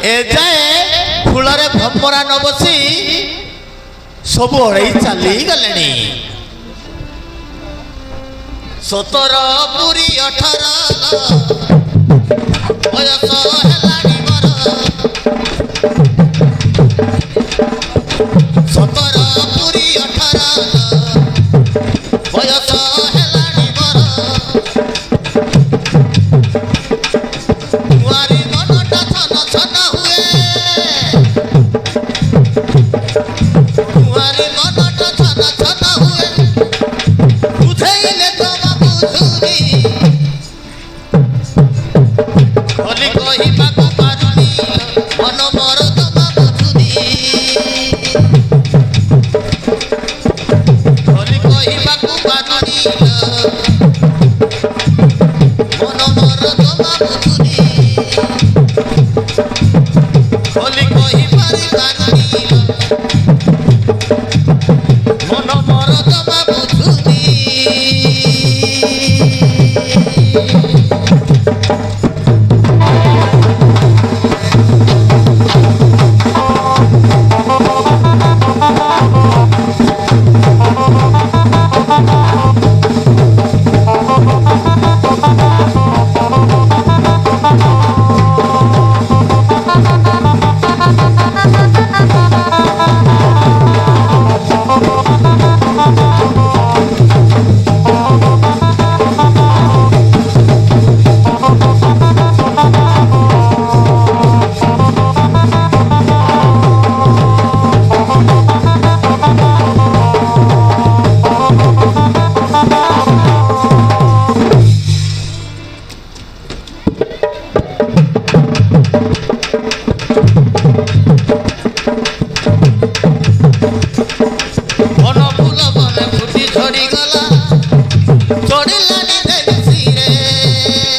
एजाए फूलरे भमरा न बसी सब ओढ़ई चली गले 17 पूरी 18 बयस हेलानी मोर 17 पूरी 18 बयस हेलानी मोर कुआरी मनटा छन छन हुए कुआरी मनटा छन छन हुए बुझैले तो बुझुनी बोली कहिबाकु पारुनी मन मोर तमा बुझुनी बोली कहिबाकु पारुनी मन मोर तमा बुझुनी बोली कहि पारि पारुनी मन मोर तमा बुझुनी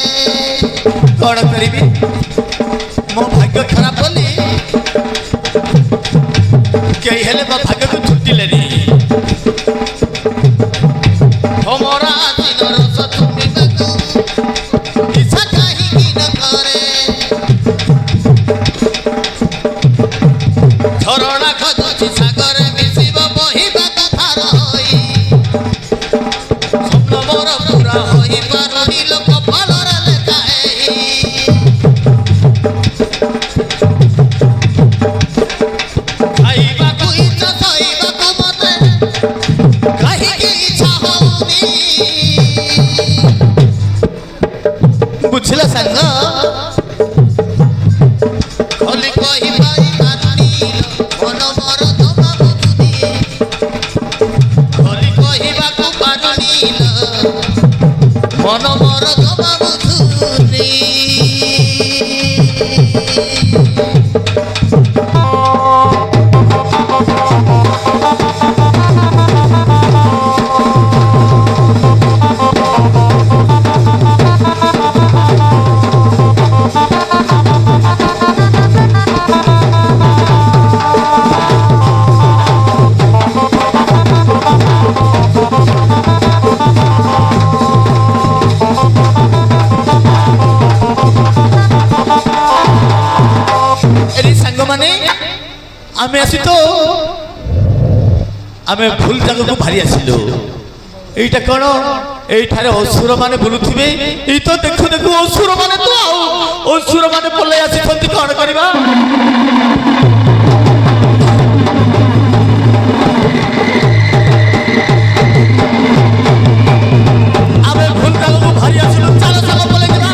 कौन करी मो भाग्य खराब बोली कई हेले मो भाग्य को छुट्टी लेनी हमरा दिनर सतुमी बाकू इच्छा काहे की न करे झरणा खजुची सागर मिसिब बहिबा कथा रही स्वप्न मोर पूरा होई पारुनी लोक फलर बुझला संग खोली कहि पारि पारुनी मन मोर तमा बुझुनी खोली कहिबाकु पारुनी मन मोर तमा बुझुनी आमे आसी तो आमे फुल जगह को भारी आसिलु एटा कोन एठारे असुर माने बुलुथिबे ई तो देखु देखु असुर माने तो असुर माने पले आसी छंती कोन करबा आमे फुल जगह को भारी आसिलु चलो चलो पले गेला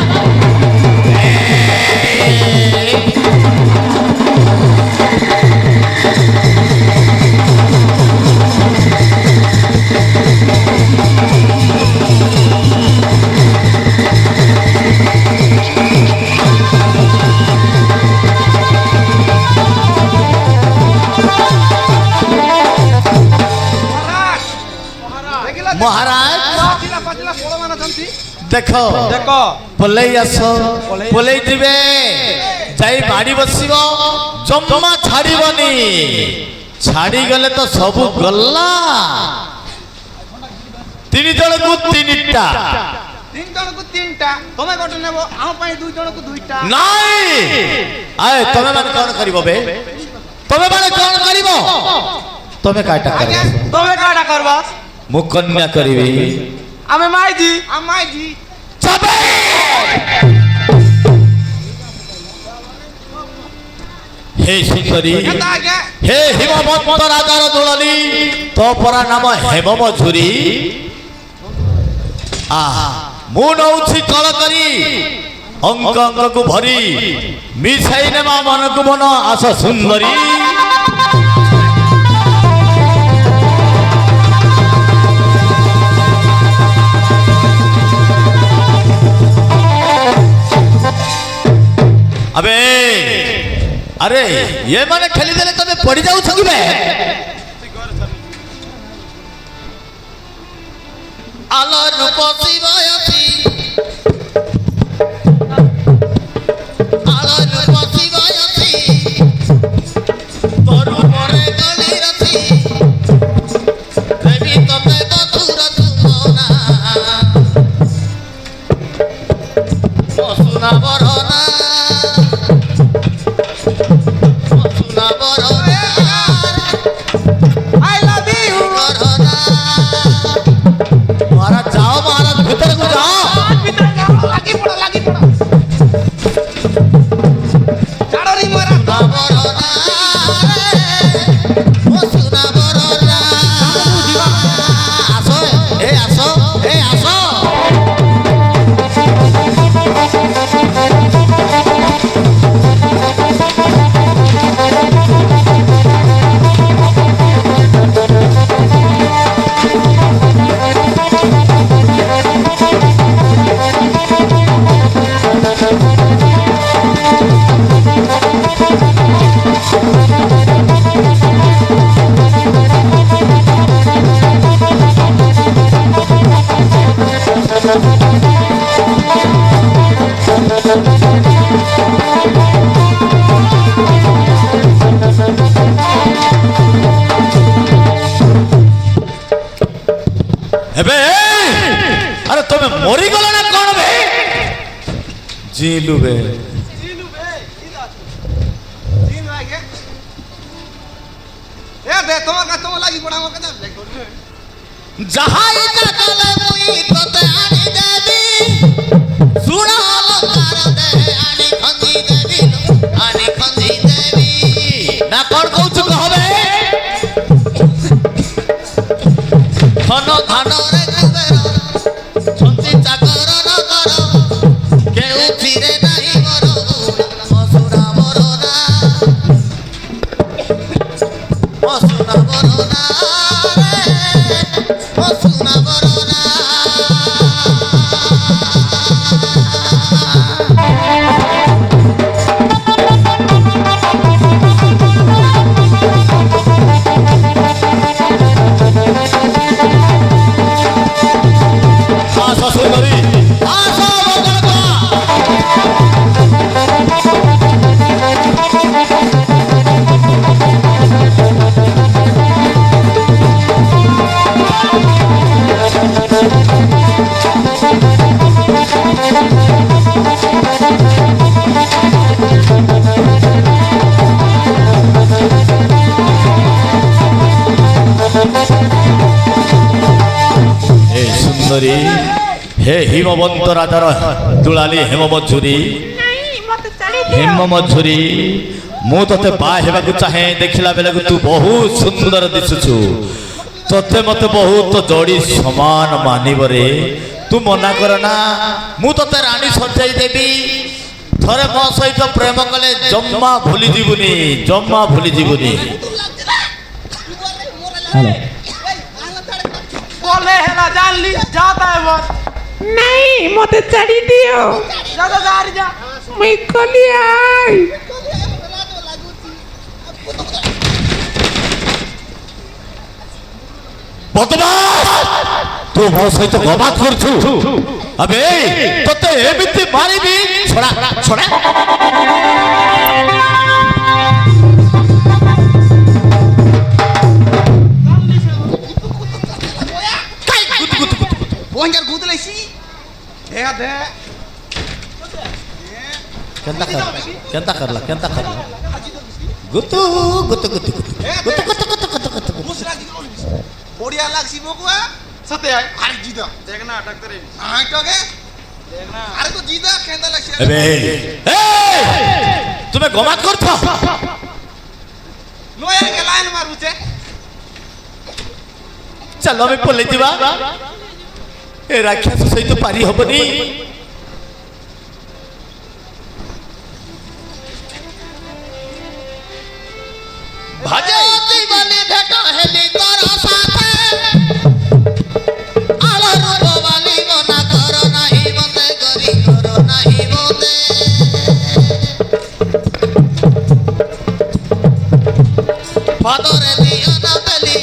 महाराज देखो देखो पलई आस पलई दिबे जाई बाड़ी बसिबो जम्मा छाड़ीबनी छाड़ी गले तो सब गल्ला तीन जण को तीनटा তিন জনକୁ তিনটা ତମେ ଗୋଟେ ନେବ ଆମ ପାଇଁ ଦୁଇ ଜଣକୁ ଦୁଇଟା ନାଇଁ ଆଏ ତମେ ମାନେ କଣ କରିବ ବେ ତମେ ମାନେ କଣ କରିବ ତମେ କାଟା କରିବ ତମେ କାଟା କରବ ମୁଁ କନ୍ୟା କରିବି ଆମେ ମାଇଜି ଆମ ମାଇଜି ଚାବେ हे सुंदरी हे हिमवंत राजार दुलाली तो परा नाम हेममझुरी मु नौछि कल करी अंक अंक को भरी मिसाई नेमा मन को मन आस सुंदरी अबे अरे ये माने खेली देले तबे पड़ी जाऊ छगिबे आलो रूपसी बयसी आलो रूपसी बयसी तोरू मोरे गली रथी देवी तते मधुर तुमना सुना बरना हेबे अरे तुम्हें मरी गलो ना कौन बे जीलू बे जीलू आगे ए दे तुम लागी पड़ा मके दे जहां इजा कले मुई तते आनी देवी सुना अलंकार दे आनी खंजी देवी ना कौन कहू कहबे धन धन रे कुबेर छंती चाकर न कर केउ फिरे नाही मोर मसुरा मोरना रे मसुरा मोरना हे हिमवंत राजार दुलाली हेममझुरी हेममझुरी मु तते बा हेबाकु चाहे देखिला बेले तू बहुत सुंदर दिसुछु तते मते बहुत जोड़ी समान मानिबरे तू मना करना मु तते रानी सजाई देबी थरे मो सहित प्रेम कले जम्मा भूली जीवनी हेलो बोले है ना जान ली जाता है वो नहीं मते चढ़ी दियो जा जा मैं कली आई बदमाश तू मो सहित गमात करछु अबे तते एमिति मारिबी छोड़ा কেনতা করলা কেনতা করলা কেনতা করলা গুতু গুতু গুতু গুতু গুতু গুতু গুতু গুতু গুতু মুসরা দিকে বলিস বড়িয়া লাগছি বকুয়া সাথে আয় আরে জিদা দেখ না ডাক্তারে আয় তোকে দেখ না আরে তো জিদা কেনতা লাগছে এবে তুমি গমাত করছ লয়ার কে লাইন মারুছে চলো আমি পলে দিবা এ রাক্ষস সহিত পারি হবনি ভজতি বলি ভেট হেলি তর সাথে আলো রূপ বলি মনা কর নাহি মতে করি কর নাহি মতে পদরে দিও না বেলি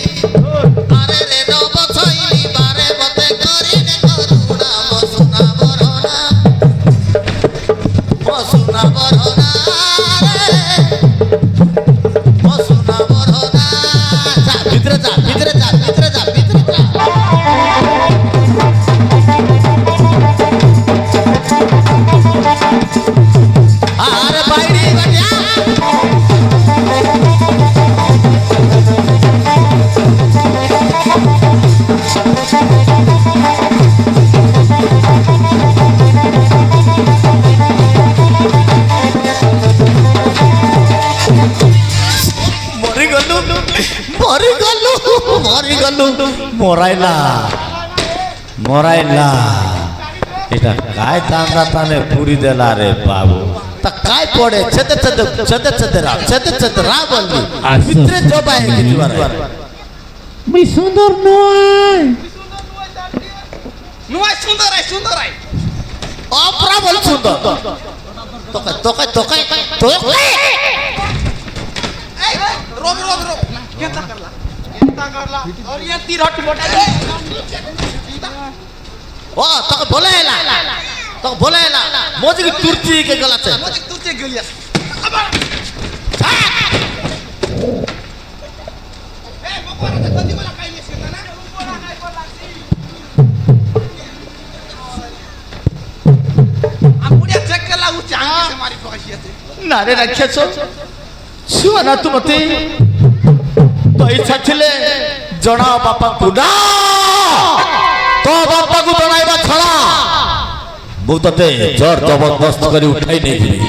আরে রে নব ছইলি বারে মতে করি নে করুণা মসুনা বরনা মসুনা বরনা ভিতরে যা ভিতরে যা ভিতরে যা ভিতরে যা আরে বাইরে বাজা মরিগলু মরিগলু মরিগলু মরাইলা মরাইলা এটা काय तांदा ताने पुरी देला रे बाबू তা काय পড়ে ছেদে ছেদে ছেদে ছেদে রা বললি ভিতরে জবাই কিছু আর মুই সুন্দর নয় নুয়াই সুন্দর আয় অপরা বল সুন্দর তোকে তোকে তোকে তোকে এই রোগ না কেনতা করলা और ये तीर हट मोटा ও তোকে বলে এলা তোকে বলে এলা মোজি কি তুর্চি কে গলাছে मुझे तुझे गलिया ए बकुआ रे गंदी वाला काई में सेना ना बकुआ নাই पर লাগছি আপুড়িয়া চেক কে লাগু চাঙ্গে से मारी पकाशियाते না রে রাক্ষস শুয়া না তুমতে তো ইচ্ছা ছিলে জনা বাপাଙ୍କୁ না তো বাপাକୁ জଣାଇବା ଛଡ଼ା ମୁଁ ତତେ ଜୋର ଜବରଦସ୍ତ କରି ଉଠାଇ ନେଇଯିବି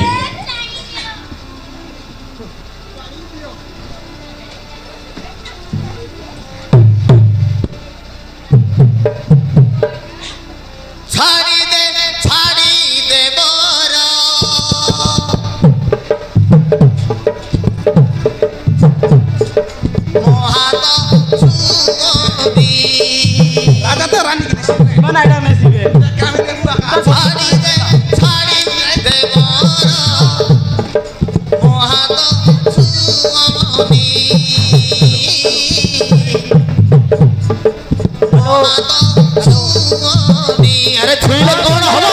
ছাড়ি দে বর মহাত সুগন্ধি राजा तो रानी की दिशा में बना इधर में सीबे क्या में देखूंगा ছাড়ি দে বর মহাত সুগন্ধি মহাত সুগন্ধি আরে ছুঁইলে কোন হলো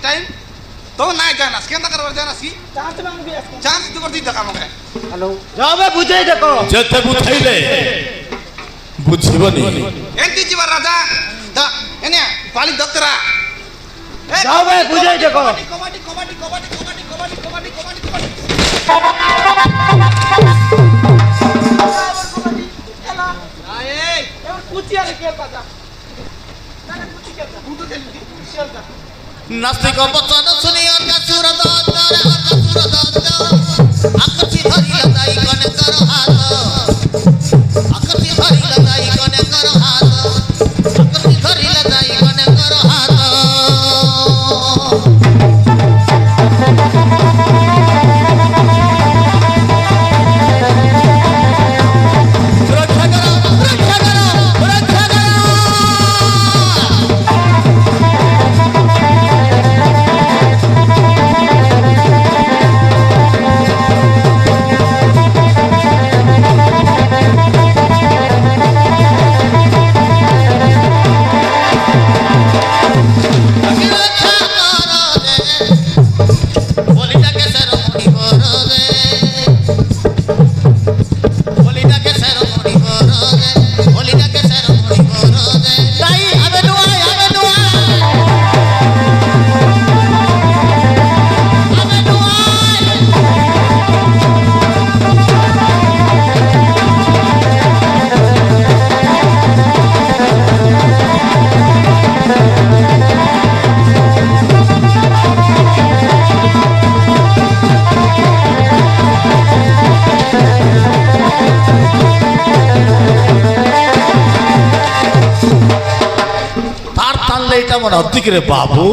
टाइम तो ना जाना केंदा करवर जाना सी चांस तो कर दी देखा मगे हेलो जाओ बे बुझाई देखो যেতে বুঝাইলে বুঝিবনি एंती जीवा राजा दा एने पाली दक्तरा जाओ बे बुझाई देखो कबड्डी कबड्डी कबड्डी कबड्डी कबड्डी कबड्डी कबड्डी कबड्डी आए पूछिया रे खेल पाता ना पूछी क्या तू तो खेलती चलता नास्तिक बचन सुनी और सुर दंदर आकर्षि धरी लगाई कने कर हाथ आकर्षि धरी लगाई कने कर हाथ आकर्षि धरी लगाई कने कर हाथ এটা মনে অতিক রে বাবু